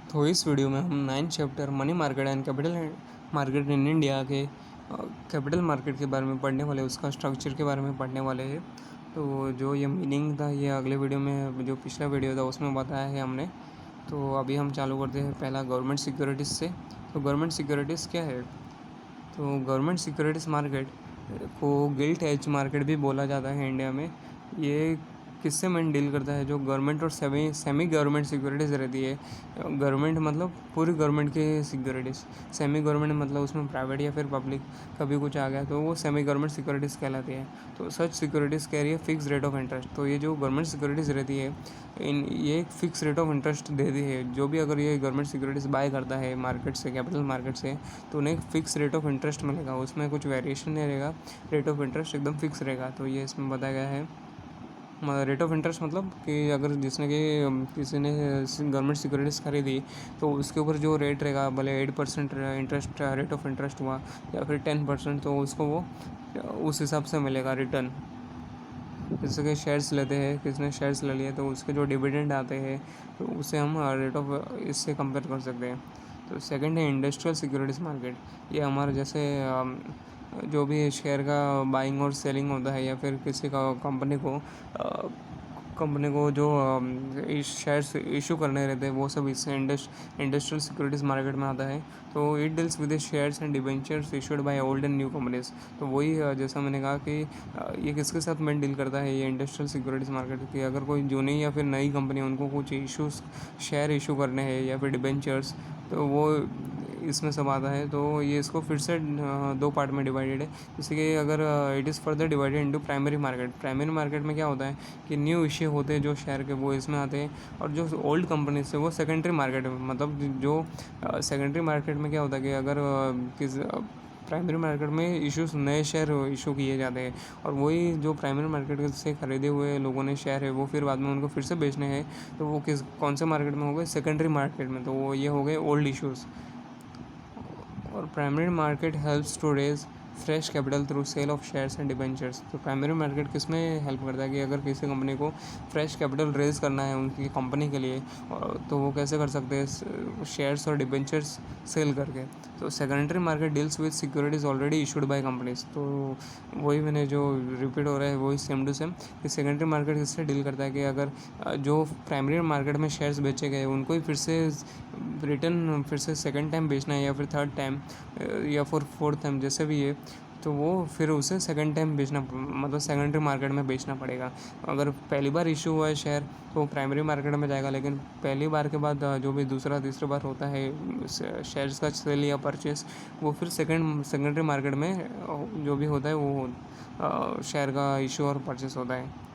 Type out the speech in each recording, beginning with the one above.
तो इस वीडियो में हम 9th chapter money market and capital market in India के कैपिटल मार्केट के बारे में पढ़ने वाले, उसका स्ट्रक्चर के बारे में पढ़ने वाले हैं। तो जो ये मीनिंग था ये अगले वीडियो में, जो पिछला वीडियो था उसमें बताया है हमने। तो अभी हम चालू करते हैं पहला गवर्नमेंट सिक्योरिटीज़ से। तो गवर्नमेंट सिक्योरिटीज़ क्या है? तो गवर्नमेंट सिक्योरिटीज़ मार्केट को गिल्ट एज मार्केट भी बोला जाता है इंडिया में। ये किससे में डील करता है? जो गवर्नमेंट और सेमी गवर्नमेंट सिक्योरिटीज़ रहती है। गवर्नमेंट मतलब पूरी गवर्नमेंट की सिक्योरिटीज़, सेमी गवर्नमेंट मतलब उसमें प्राइवेट या फिर पब्लिक कभी कुछ आ गया तो वो सेमी गवर्नमेंट सिक्योरिटीज़ कहलाती है। तो सच सिक्योरिटीज़ कह रही है फिक्स रेट ऑफ इंटरेस्ट। तो ये जो गवर्नमेंट सिक्योरिटीज़ रहती है ये एक फ़िक्स रेट ऑफ इंटरेस्ट देती है। जो भी अगर ये गवर्नमेंट सिक्योरिटीज़ बाय करता है मार्केट से, कैपिटल मार्केट से, तो उन्हें एक फ़िक्स रेट ऑफ इंटरेस्ट मिलेगा, उसमें कुछ वेरिएशन नहीं रहेगा, रेट ऑफ इंटरेस्ट एकदम फिक्स रहेगा। तो ये इसमें बताया गया है। रेट ऑफ इंटरेस्ट मतलब कि अगर किसी ने गवर्नमेंट सिक्योरिटीज़ खरीदी तो उसके ऊपर जो रेट रहेगा, भले 8% इंटरेस्ट रेट ऑफ इंटरेस्ट हुआ या फिर 10%, तो उसको वो उस हिसाब से मिलेगा रिटर्न। जैसे कि शेयर्स लेते हैं, किसने शेयर्स ले लिए तो उसके जो डिविडेंड आते हैं तो उसे हम रेट ऑफ इससे कंपेयर कर सकते हैं। तो सेकंड है इंडस्ट्रियल सिक्योरिटीज़ मार्केट। ये हमारा जैसे जो भी शेयर का बाइंग और सेलिंग होता है या फिर किसी का कंपनी को जो शेयर्स इशू करने रहते हैं वो सब इससे इंडस्ट्रियल सिक्योरिटीज़ मार्केट में आता है। तो it deals with shares and debentures issued by old and new companies. तो वही जैसा मैंने कहा कि ये किसके साथ में डील करता है, ये इंडस्ट्रियल सिक्योरिटीज़ मार्केट की। अगर कोई जूनी या फिर नई कंपनी उनको कुछ इशूज़ शेयर इशू करने हैं या फिर डिबेंचर्स, तो वो इसमें सब आता है। तो ये इसको फिर से दो पार्ट में डिवाइडेड है। जैसे कि अगर it is further divided into primary market. Primary market में क्या होता है कि न्यू इश्यू होते हैं जो शेयर के, वो इसमें आते हैं, और जो ओल्ड कंपनी से वो सेकेंडरी मार्केट में, मतलब जो सेकेंडरी मार्केट में क्या होता है कि अगर किस प्राइमरी मार्केट में इश्यूज नए शेयर इशू किए जाते हैं, और वही जो प्राइमरी मार्केट से ख़रीदे हुए लोगों ने शेयर है वो फिर बाद में उनको फिर से बेचने हैं, तो वो कौन से मार्केट में हो गए? सेकेंडरी मार्केट में। तो वो ये हो गए ओल्ड इश्यूज़। और primary market helps to raise fresh capital through sale of shares and debentures. तो प्राइमरी मार्केट किस में हेल्प करता है कि अगर किसी कंपनी को फ्रेश कैपिटल रेज करना है उनकी कंपनी के लिए, तो वो कैसे कर सकते हैं? शेयर्स और डिबेंचर्स सेल करके। तो secondary market deals with securities already issued by companies. तो वही मैंने जो रिपीट हो रहा है वही सेम टू सेम कि सेकेंडरी मार्केट किससे डील करता है कि अगर जो प्राइमरी मार्केट में शेयर्स बेचे गए उनको ही फिर से रिटर्न फिर से सेकेंड टाइम बेचना है या फिर थर्ड टाइम या फिर फोर्थ टाइम, जैसे भी है, तो वो फिर उसे सेकंड टाइम बेचना, मतलब सेकेंडरी मार्केट में बेचना पड़ेगा। अगर पहली बार इशू हुआ है शेयर तो प्राइमरी मार्केट में जाएगा, लेकिन पहली बार के बाद जो भी दूसरा तीसरा बार होता है शेयर्स का सेल या परचेस, वो फिर सेकेंडरी मार्केट में जो भी होता है वो शेयर का इशू और परचेस होता है।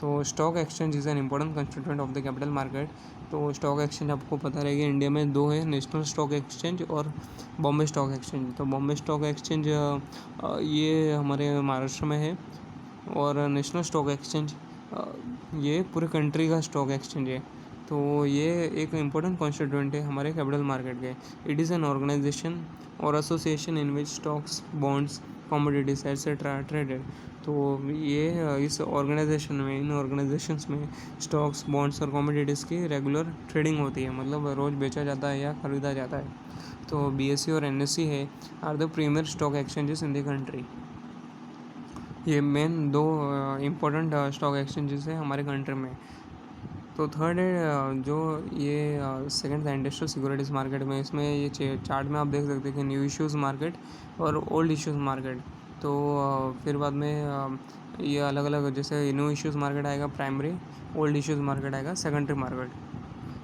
तो stock exchange is an important constituent of the capital market. तो स्टॉक एक्सचेंज आपको पता रहेगा इंडिया में दो है, नेशनल स्टॉक एक्सचेंज और बॉम्बे स्टॉक एक्सचेंज। तो बॉम्बे स्टॉक एक्सचेंज ये हमारे महाराष्ट्र में है, और नेशनल स्टॉक एक्सचेंज ये पूरे कंट्री का स्टॉक एक्सचेंज है। तो ये एक इम्पोर्टेंट कॉन्स्टिट्यूएंट है हमारे कैपिटल मार्केट के। इट इज़ एन ऑर्गेनाइजेशन और association in which stocks, bonds, commodities etcetera traded. तो ये इस ऑर्गेनाइजेशन में, इन ऑर्गेनाइजेशंस में स्टॉक्स, बॉन्ड्स और कमोडिटीज़ की रेगुलर ट्रेडिंग होती है, मतलब रोज़ बेचा जाता है या ख़रीदा जाता है। तो BSE और NSE है are the premier stock exchanges in the country. ये मेन दो इम्पोर्टेंट स्टॉक एक्सचेंजेस है हमारे कंट्री में। तो थर्ड है जो ये सेकंड था इंडस्ट्रियल सिक्योरिटीज़ मार्केट में। इसमें ये चार्ट में आप देख सकते हैं कि न्यू इश्यूज़ मार्केट और ओल्ड इश्यूज़ मार्केट। तो फिर बाद में ये अलग अलग, जैसे न्यू इश्यूज़ मार्केट आएगा प्राइमरी, ओल्ड इश्यूज़ मार्केट आएगा सेकेंडरी मार्केट।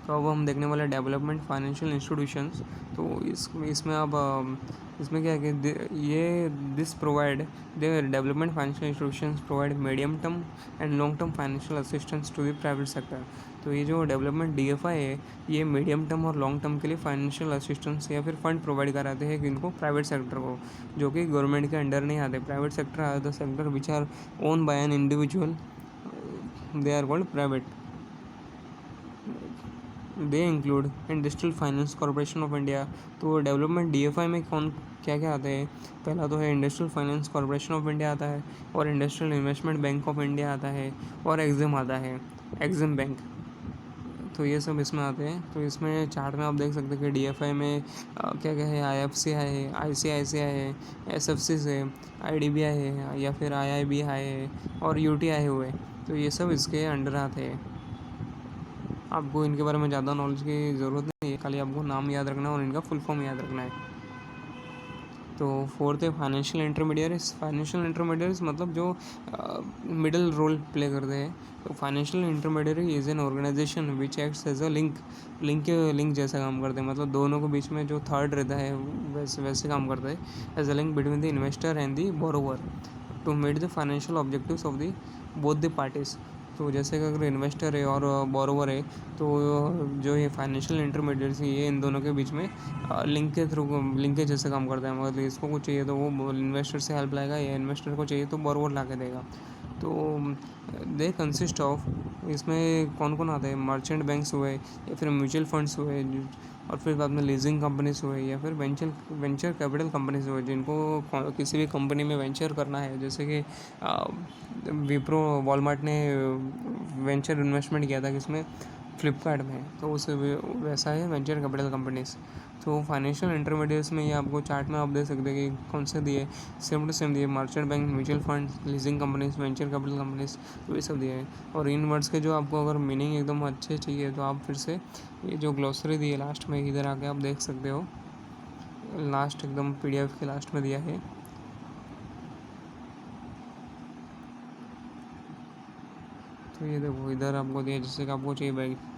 तो अब हम देखने वाले डेवलपमेंट फाइनेंशियल इंस्टीट्यूशंस। तो इसमें अब इसमें क्या है कि ये this provide the development financial institutions provide medium term and long term financial assistance to the private sector. तो ये जो डेवलपमेंट DFI है ये मीडियम टर्म और लॉन्ग टर्म के लिए फाइनेंशियल असिस्टेंस या फिर फंड प्रोवाइड कराते हैं इनको, प्राइवेट सेक्टर को, जो कि गवर्नमेंट के अंडर नहीं आते। Private sector are the sector which are own by an individual, they are called private. They include industrial finance corporation of India. तो डेवलपमेंट DFI में कौन क्या क्या आते हैं? पहला तो है industrial finance corporation of India आता है, और industrial investment bank of India आता है, और एग्जिम आता है, एग्जिम बैंक। तो ये सब इसमें आते हैं। तो इसमें चार्ट में आप देख सकते हैं कि DFI में क्या क्या है, IFCI है, ICICI है, SFC है, IDBI है या फिर IIBI है और UTI हुए। तो ये सब इसके अंडर आते हैं। आपको इनके बारे में ज़्यादा नॉलेज की ज़रूरत नहीं है, खाली आपको नाम याद रखना है और इनका फुल फॉर्म याद रखना है। तो फोर्थ है फाइनेंशियल इंटरमीडियरीज। फाइनेंशियल इंटरमीडियरीज मतलब जो मिडल रोल प्ले करते हैं। तो financial intermediary is an organisation which acts as a link जैसा काम करते हैं। मतलब दोनों के बीच में जो थर्ड रहता है वैसे वैसे काम करता है, as a link between the investor and the borrower to meet the financial objectives of the both the parties. तो जैसे कि अगर इन्वेस्टर है और बोरोवर है, तो जो ये फाइनेंशियल इंटरमीडिएट्स ये इन दोनों के बीच में लिंक के थ्रू लिंक के जैसे काम करता है। मतलब इसको कुछ चाहिए तो वो इन्वेस्टर से हेल्प लाएगा, या इन्वेस्टर को चाहिए तो बोरोवर ला के देगा। तो दे कंसिस्ट ऑफ, इसमें कौन कौन आता है, मर्चेंट बैंक्स हुए या फिर म्यूचुअल फंड्स हुए, और फिर बाद में लीजिंग कंपनीज हुए या फिर वेंचर कैपिटल कंपनीज हुए जिनको किसी भी कंपनी में वेंचर करना है। जैसे कि विप्रो वॉलमार्ट ने वेंचर इन्वेस्टमेंट किया था किसमें, फ्लिपकार्ट में। तो उस वैसा है वेंचर कैपिटल कंपनीज। तो फाइनेंशियल इंटरमीडिएट्स में ये आपको चार्ट में आप देख सकते हैं कि कौन से दिए, सेम टू सेम दिए, merchant bank, mutual fund, leasing companies, venture capital companies, तो ये सब दिए हैं। और इन वर्ड्स के जो आपको अगर मीनिंग एकदम अच्छे चाहिए तो आप फिर से ये जो ग्लॉसरी दी है लास्ट में, इधर आके आप देख सकते हो, लास्ट एकदम PDF के लास्ट में दिया है। तो ये देखो इधर आपको दिया, जैसे कि आपको चाहिए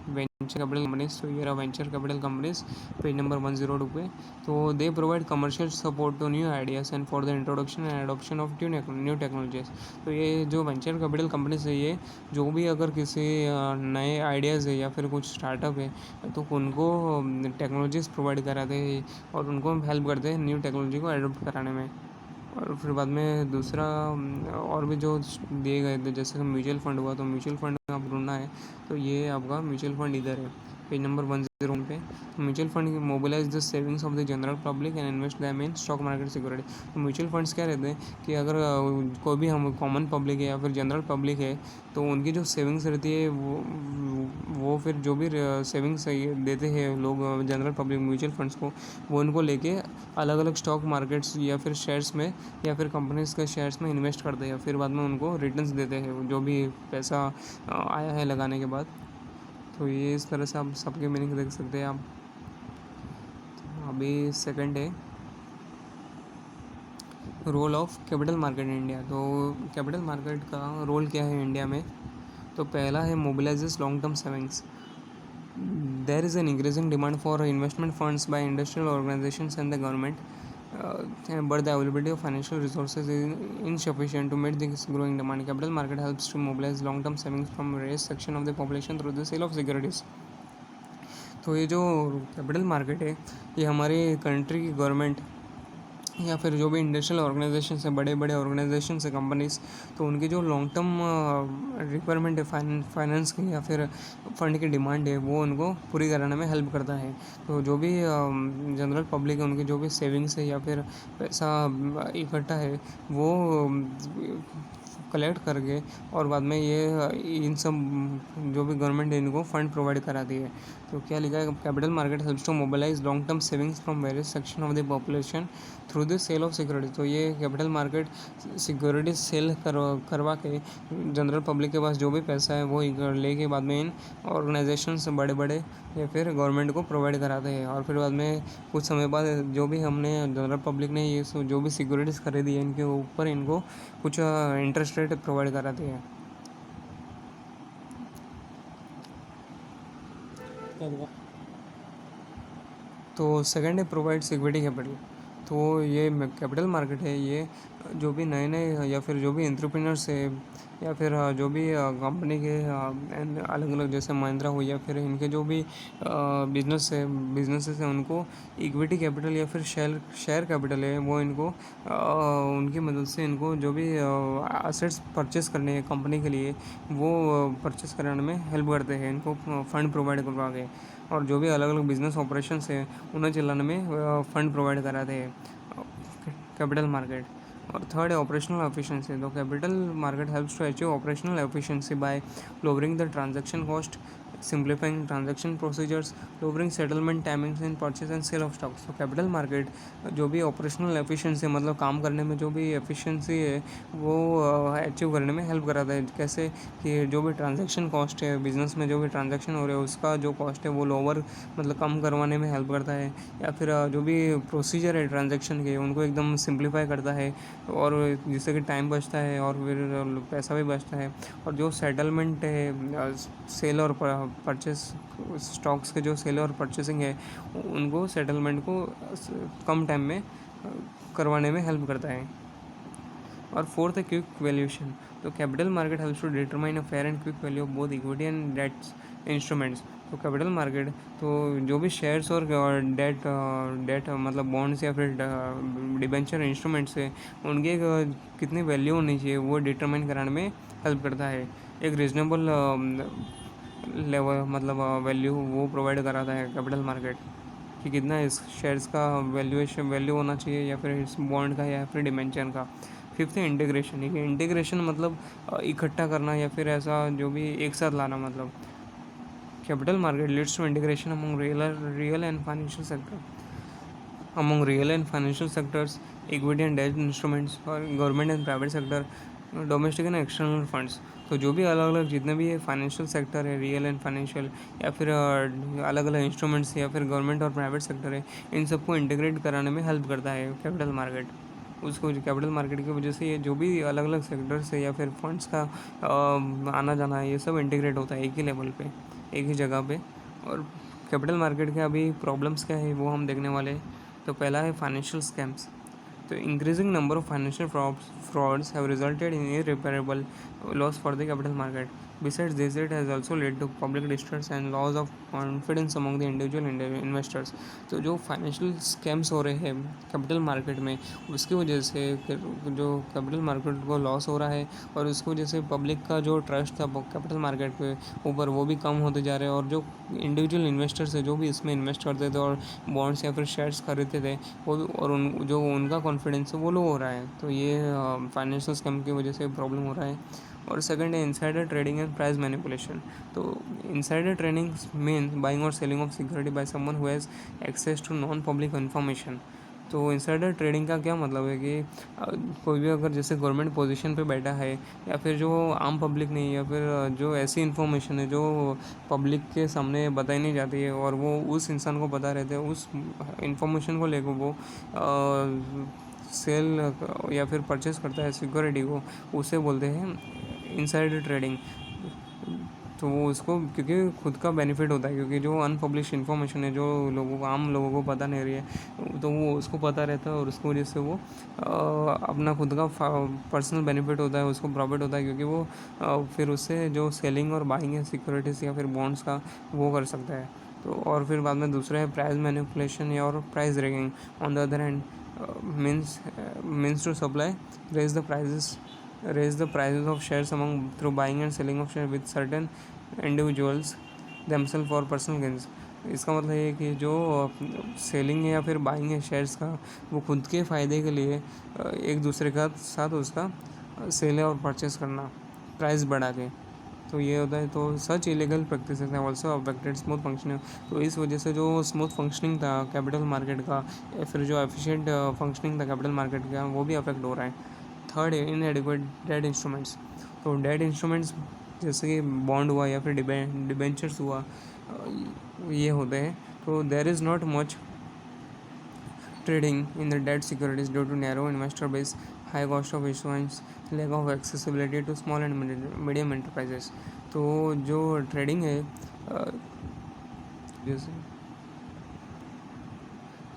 वेंचर कैपिटल कंपनीज, तो ये रहा venture capital companies page number 102 पे। तो they provide commercial support to new ideas and for the introduction and adoption of new technologies. तो ये जो वेंचर कैपिटल कंपनीज है, ये जो भी अगर किसी नए आइडियाज़ है या फिर कुछ स्टार्टअप है तो उनको टेक्नोलॉजीज़ प्रोवाइड कराते हैं और उनको हेल्प करते हैं न्यू टेक्नोलॉजी को एडोप्ट कराने में। और फिर बाद में दूसरा और भी जो दिए गए थे, जैसे कि म्यूचुअल फंड हुआ, तो म्यूचुअल फंड में आप ढूंढना है तो ये आपका म्यूचुअल फंड इधर है पेज नंबर 101 पे। Mutual fund mobilise the savings of the general public and invest them in stock market security. तो म्यूचुअल फंड्स क्या रहते हैं कि अगर कोई भी हम कॉमन पब्लिक है या फिर जनरल पब्लिक है, तो उनकी जो सेविंग्स रहती है वो फिर जो भी सेविंग्स देते हैं लोग जनरल पब्लिक म्यूचुअल फंड्स को, वो उनको लेके अलग अलग स्टॉक मार्केट्स या फिर शेयर्स में या फिर कंपनीज के शेयर्स में इन्वेस्ट करते हैं। फिर बाद में उनको रिटर्न्स देते हैं जो भी पैसा आया है लगाने के बाद। तो ये इस तरह से आप सबके मीनिंग देख सकते हैं आप। अभी सेकंड है role of capital market in India. तो कैपिटल मार्केट का रोल क्या है इंडिया में, तो पहला है mobilizes long term savings. There is an increasing demand for investment funds by industrial organizations and the government, but the availability of financial resources is insufficient to meet this growing demand. Capital market helps to mobilize long-term savings from various section of the population through the sale of securities. तो ये जो capital market है, ये हमारे country की government या फिर जो भी इंडस्ट्रियल ऑर्गेनाइजेशन है, बड़े बड़े ऑर्गेनाइजेशन है, कंपनीज, तो उनकी जो लॉन्ग टर्म रिक्वायरमेंट है फाइनेंस की या फिर फंड की डिमांड है, वो उनको पूरी कराने में हेल्प करता है। तो जो भी जनरल पब्लिक है, उनकी जो भी सेविंग्स है या फिर पैसा इकट्ठा है, वो कलेक्ट करके और बाद में ये इन सब जो भी गवर्नमेंट है इनको फंड प्रोवाइड कराती है। तो क्या लिखा है, capital market helps to mobilise long term savings from various section of the population through the sale of security. तो ये कैपिटल मार्केट सिक्योरिटी सेल करवा के जनरल पब्लिक के पास जो भी पैसा है वो लेके बाद में इन ऑर्गेनाइजेशन से बड़े बड़े या फिर गवर्नमेंट को प्रोवाइड कराते हैं। और फिर बाद में कुछ समय बाद जो भी हमने जनरल पब्लिक ने ये जो भी सिक्योरिटीज़ खरीदी है, इनके ऊपर इनको कुछ इंटरेस्ट रेट प्रोवाइड कराते हैं। तो सेकंड है प्रोवाइड सिक्योरिटी कैपिटल। तो ये कैपिटल मार्केट है, ये जो भी नए नए या फिर जो भी एंटरप्रेन्योर्स है या फिर जो भी कंपनी के अलग अलग जैसे महिंद्रा हो या फिर इनके जो भी बिजनेसेस हैं, उनको इक्विटी कैपिटल या फिर शेयर कैपिटल है, वो इनको उनकी मदद से इनको जो भी असेट्स परचेस करने हैं कंपनी के लिए, वो परचेस कराने में हेल्प करते हैं, इनको फंड प्रोवाइड करवा के। और जो भी अलग अलग बिजनेस ऑपरेशंस हैं उन्हें चलाने में फंड प्रोवाइड कराते हैं कैपिटल मार्केट। और थर्ड है ऑपरेशनल एफिशिएंसी। तो capital market helps to achieve operational efficiency by lowering the transaction cost, simplifying transaction procedures, lowering settlement timings in purchase and sale of stocks. तो capital market जो भी operational efficiency मतलब काम करने में जो भी एफिशिएंसी है वो अचीव करने में हेल्प कराता है। कैसे कि जो भी ट्रांजैक्शन कॉस्ट है बिजनेस में, जो भी ट्रांजैक्शन हो रहे हैं उसका जो कॉस्ट है वो लोअर मतलब कम करवाने में हेल्प करता है, या फिर जो भी प्रोसीजर है ट्रांजैक्शन के उनको एकदम सिंप्लीफाई करता है, और जिससे कि टाइम बचता है और फिर पैसा भी बचता है। और जो सेटलमेंट है सेल और परचेस स्टॉक्स के जो सेल और परचेसिंग है उनको सेटलमेंट को कम टाइम में करवाने में हेल्प करता है। और फोर्थ है क्विक वैल्यूएशन। तो capital market helps to determine a fair and quick value of both equity and debts instruments. तो कैपिटल मार्केट तो जो भी शेयर्स और डेट मतलब बॉन्ड्स या फिर डिबेंचर इंस्ट्रूमेंट्स है उनकी कितनी वैल्यू होनी चाहिए वो डिटरमाइन कराने में हेल्प करता है। एक रीजनेबल लेवल मतलब वैल्यू वो प्रोवाइड कराता है कैपिटल मार्केट कि कितना इस शेयर्स का वैल्यू होना चाहिए, या फिर इस बॉन्ड का या फिर डिबेंचर का। फिफ्थ है इंटीग्रेशन। ये इंटीग्रेशन मतलब इकट्ठा करना या फिर ऐसा जो भी एक साथ लाना। मतलब capital market leads to integration among real and financial sector, among real and financial sectors, equity and debt instruments, और government and private sector, domestic and external funds. तो जो भी अलग अलग जितने भी फाइनेंशियल सेक्टर है, रियल एंड फाइनेंशियल, या फिर अलग अलग इंस्ट्रूमेंट्स या फिर गवर्नमेंट और प्राइवेट सेक्टर है, इन सबको इंटीग्रेट कराने में हेल्प करता है कैपिटल मार्केट। उसको कैपिटल मार्केट की वजह से ये जो भी अलग अलग सेक्टर्स है या फिर फंड्स का आना जाना है ये सब इंटीग्रेट होता है एक ही लेवल पे, एक ही जगह पे। और कैपिटल मार्केट के अभी प्रॉब्लम्स क्या है वो हम देखने वाले हैं। तो पहला है फाइनेंशियल स्कैम्स। तो increasing number of financial frauds have resulted in irreparable loss for the capital market. Besides this, it has also led to public distrust and loss of confidence among the individual investors. तो जो financial scams हो रहे हैं capital market में उसकी वजह से जो कैपिटल मार्केट को लॉस हो रहा है, और उसकी वजह से पब्लिक का जो ट्रस्ट था कैपिटल मार्केट के ऊपर वो भी कम होते जा रहे हैं, और जो इंडिविजुअल इन्वेस्टर्स है जो भी इसमें इन्वेस्ट करते थे और बॉन्ड्स या फिर शेयर्स खरीदते थे वो और जो उनका कॉन्फिडेंस है वो लो हो रहा है। तो ये फाइनेंशियल स्कैम की वजह से प्रॉब्लम हो रहा है। और सेकंड है insider trading and price manipulation. तो इनसाइडर ट्रेडिंग मीन बाइंग और selling of security by someone who has access to non public information. तो इनसाइडर ट्रेडिंग का क्या मतलब है कि कोई भी अगर जैसे गवर्नमेंट पोजीशन पे बैठा है, या फिर जो आम पब्लिक नहीं, या फिर जो ऐसी इन्फॉर्मेशन है जो पब्लिक के सामने बताई नहीं जाती है और वो उस इंसान को पता रहता है, उस इन्फॉर्मेशन को लेकर वो सेल या फिर परचेस करता है सिक्योरिटी को, उसे बोलते हैं इनसाइडर ट्रेडिंग। तो वो उसको क्योंकि खुद का बेनिफिट होता है, क्योंकि जो अनपब्लिश इन्फॉर्मेशन है जो लोगों को आम लोगों को पता नहीं रही है तो वो उसको पता रहता है, और उसकी वजह से वो अपना खुद का पर्सनल बेनिफिट होता है, उसको प्रॉफिट होता है, क्योंकि वो फिर उससे जो सेलिंग और बाइंग है सिक्योरिटीज़ या फिर बॉन्ड्स का वो कर सकता है। तो और फिर बाद में दूसरा है प्राइस मैनिपुलेशन या और price rigging. On the other hand means to supply raise the prices of shares among through buying and selling of shares with certain individuals themselves for personal gains। इसका मतलब ये कि जो सेलिंग है या फिर बाइंग है शेयर्स का वो खुद के फ़ायदे के लिए एक दूसरे का साथ उसका सेल और परचेस करना प्राइस बढ़ा के, तो ये होता है। तो सच इलीगल प्रैक्टिसेस हैं ऑल्सो अफेक्टेड स्मूथ फंक्शनिंग। तो इस वजह से जो स्मूथ फंक्शनिंग था कैपिटल मार्केट का या फिर जो एफिशिएंट फंक्शनिंग था कैपिटल मार्केट का वो भी अफेक्ट हो रहा है। थर्ड है इनएडिक्वेट डेट इंस्ट्रूमेंट्स। तो डेट इंस्ट्रूमेंट्स जैसे कि बॉन्ड हुआ या फिर डिबेंचर्स हुआ ये होते हैं। तो there is not much trading in the debt securities due to narrow investor base, high cost of issuance, lack of accessibility to small and medium enterprises। तो जो ट्रेडिंग है जैसे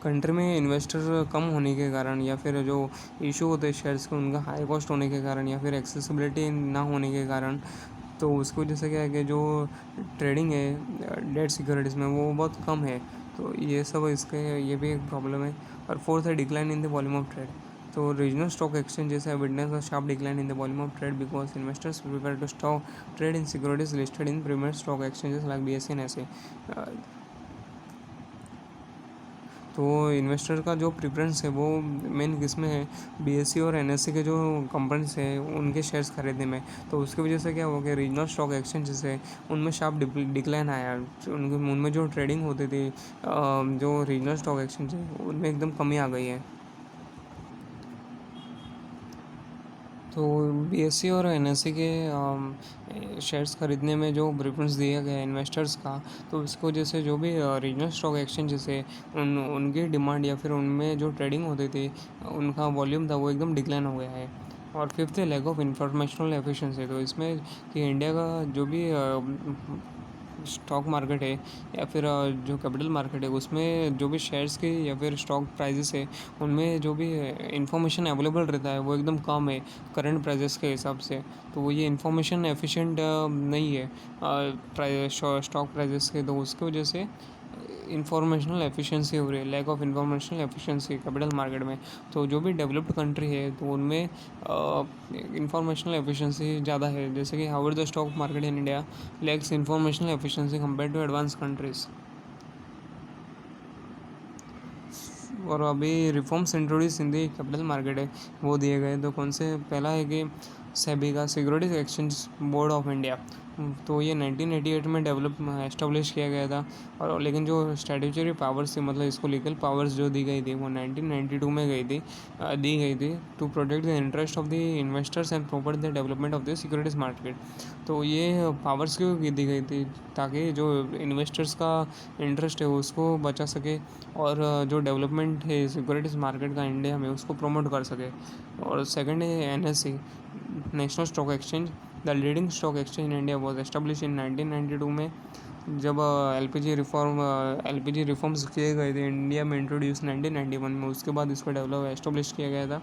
कंट्री में इन्वेस्टर कम होने के कारण, या फिर जो इशू होते हैं शेयर्स के उनका हाई कॉस्ट होने के कारण, या फिर एक्सेसिबिलिटी ना होने के कारण, तो उसकी वजह से क्या है कि जो ट्रेडिंग है डेट सिक्योरिटीज़ में वो बहुत कम है। तो ये सब इसके ये भी एक प्रॉब्लम है। और फोर्थ है decline in the volume of trade. तो regional stock exchanges have witnessed a sharp decline in the volume of trade because investors prefer to stock trade in securities listed in premier stock exchanges like BSE and NSE। तो investor का जो preference है वो main किस में है, BSE और NSE के जो कंपनीज है उनके शेयर्स खरीदने में। तो उसकी वजह से क्या हुआ कि रीजनल स्टॉक एक्सचेंजेस है उनमें शार्प डिक्लाइन आया, उनमें जो ट्रेडिंग होती थी जो रीजनल स्टॉक एक्सचेंज है उनमें एकदम कमी आ गई है। तो बीएसई और एनएसई के शेयर्स खरीदने में जो प्रेफरेंस दिया गया इन्वेस्टर्स का, तो इसकी वजह से जो भी रीजनल स्टॉक एक्सचेंजेस है उनकी डिमांड या फिर उनमें जो ट्रेडिंग होती थी उनका वॉल्यूम था वो एकदम डिक्लाइन हो गया है। और फिफ्थ है लैक ऑफ इंफॉर्मेशनल एफिशिएंसी। तो इसमें कि इंडिया का जो भी स्टॉक मार्केट है या फिर जो कैपिटल मार्केट है उसमें जो भी शेयर्स के या फिर स्टॉक प्राइजेस है उनमें जो भी इंफॉर्मेशन अवेलेबल रहता है वो एकदम कम है करंट प्राइजेस के हिसाब से। तो वो ये इंफॉर्मेशन एफिशिएंट नहीं है स्टॉक प्राइजेस के, तो उसकी वजह से इंफॉर्मेशनल एफिशिएंसी हो रही है, lack of informational efficiency capital market में। तो जो भी डेवलप्ड कंट्री है तो उनमें इंफॉर्मेशनल एफिशिएंसी ज़्यादा है, जैसे कि however the stock market in India lacks informational efficiency compare to advance countries. और अभी reforms introduce in the capital market है वो दिए गए। तो कौन से, पहला है कि सेबी का securities exchange board of India, तो ये 1988 में डेवलप एस्टेब्लिश किया गया था। और लेकिन जो स्टैट्यूटरी पावर्स थी मतलब इसको लीगल पावर्स जो दी गई थी वो 1992 में दी गई थी to protect the interest of the investors and proper the development of the securities market. तो ये पावर्स क्यों दी गई थी, ताकि जो इन्वेस्टर्स का इंटरेस्ट है उसको बचा सके और जो डेवलपमेंट है सिक्योरिटीज़ मार्केट का इंडिया में उसको प्रमोट कर सके। और सेकंड है NSE, national stock exchange, the leading stock exchange in India was establish in 1992 में, जब एलपीजी रिफॉर्म्स किए गए थे इंडिया में इंट्रोड्यूस 1991 में, उसके बाद इसको डेवलप एस्टेब्लिश किया गया था।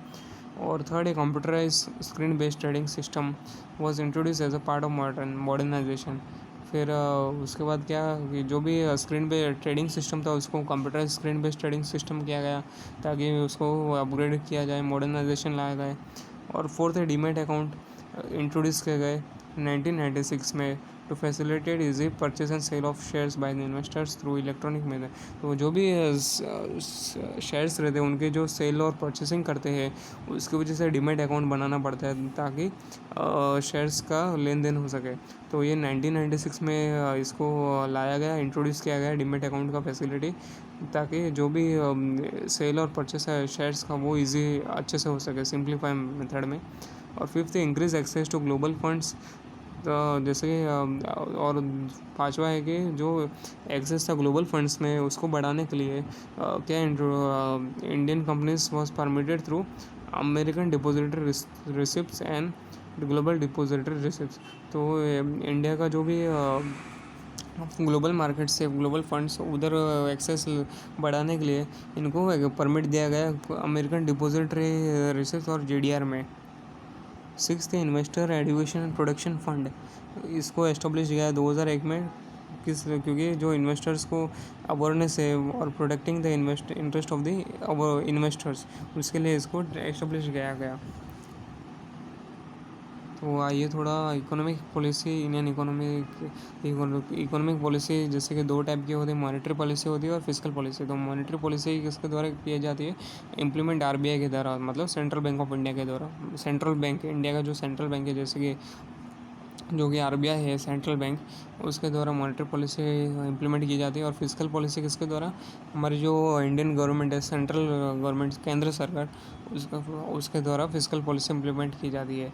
और थर्ड है computerise screen based trading system was introduce as a part of modernisation. फिर उसके बाद क्या कि जो भी स्क्रीन पे ट्रेडिंग सिस्टम था उसको computerise screen based trading system किया गया ताकि उसको अपग्रेड किया जाए, मॉडर्नाइजेशन लाया गया। और फोर्थ है डीमेट अकाउंट इंट्रोड्यूस किए गए 1996 में to facilitate easy purchase and sale of shares by the investors through electronic method. तो जो भी शेयर्स रहते हैं उनके जो सेल और परचेसिंग करते हैं उसकी वजह से डीमेट अकाउंट बनाना पड़ता है ताकि शेयर्स का लेन देन हो सके। तो ये 1996 में इसको लाया गया, इंट्रोड्यूस किया गया डीमेट अकाउंट का फैसिलिटी, ताकि जो भी सेल और परचेस है शेयर्स का वो इजी अच्छे से हो सके सिंप्लीफाई मेथड में। और fifth increase access to global funds, तो जैसे कि और पांचवा है कि जो एक्सेस था ग्लोबल फंड्स में उसको बढ़ाने के लिए क्या Indian companies was permitted through American depository receipts and global depository receipts. तो इंडिया का जो भी ग्लोबल मार्केट से ग्लोबल फंड्स उधर एक्सेस बढ़ाने के लिए इनको परमिट दिया गया अमेरिकन डिपॉजिटरी रिसिप्ट्स और जीडीआर में। Sixth investor education and production fund, इसको एस्टेब्लिश किया 2001 में, क्योंकि जो इन्वेस्टर्स को अवेयरनेस है और protecting the interest of the investors उसके लिए इसको एस्टेब्लिश किया गया। तो आइए थोड़ा economic policy, Indian economic policy जैसे कि दो टाइप की होती है, मॉनेटरी पॉलिसी होती है और फिजिकल पॉलिसी। तो मॉनेटरी पॉलिसी किसके द्वारा की जाती है, इम्प्लीमेंट आरबीआई के द्वारा, मतलब सेंट्रल बैंक ऑफ इंडिया के द्वारा। सेंट्रल बैंक इंडिया का जो सेंट्रल बैंक है जैसे कि जो कि आरबीआई है सेंट्रल बैंक, उसके द्वारा मॉनेटरी पॉलिसी इम्प्लीमेंट की जाती है। और फिजिकल पॉलिसी किसके द्वारा, हमारी जो इंडियन गवर्नमेंट है सेंट्रल गवर्नमेंट केंद्र सरकार उसके द्वारा फिजिकल पॉलिसी इम्प्लीमेंट की जाती है।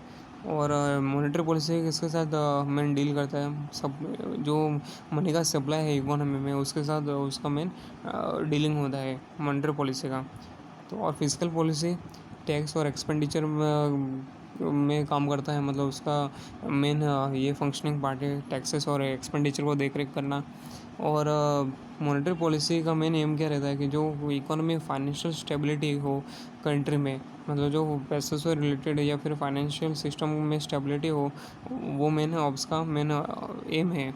और मॉनेटरी पॉलिसी किसके साथ मेन डील करता है, सब जो मनी का सप्लाई है इकोनॉमी में उसके साथ उसका मेन डीलिंग होता है मॉनेटरी पॉलिसी का। तो और फिजिकल पॉलिसी टैक्स और एक्सपेंडिचर में काम करता है, मतलब उसका मेन ये फंक्शनिंग पार्ट है टैक्सेस और एक्सपेंडिचर को देख रेख करना। और मॉनेटरी पॉलिसी का मेन एम क्या रहता है कि जो इकोनॉमी फाइनेंशियल स्टेबिलिटी हो कंट्री में, मतलब जो पैसे से रिलेटेड या फिर फाइनेंशियल सिस्टम में स्टेबिलिटी हो, वो मेन उसका मेन एम है।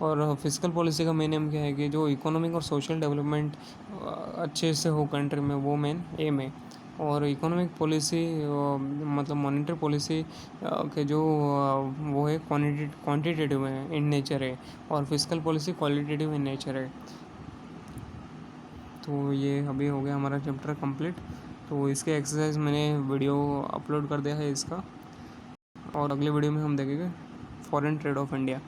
और फिजिकल पॉलिसी का मेन एम क्या है कि जो इकोनॉमिक और सोशल डेवलपमेंट अच्छे से हो कंट्री में, वो मेन एम है। और इकोनॉमिक पॉलिसी मतलब मॉनेटरी पॉलिसी के जो वो है क्वांटिटेटिव है इन नेचर है, और physical policy qualitative in nature है। तो ये अभी हो गया हमारा चैप्टर कंप्लीट। तो इसके एक्सरसाइज मैंने वीडियो अपलोड कर दिया है इसका, और अगले वीडियो में हम देखेंगे फॉरेन ट्रेड ऑफ इंडिया।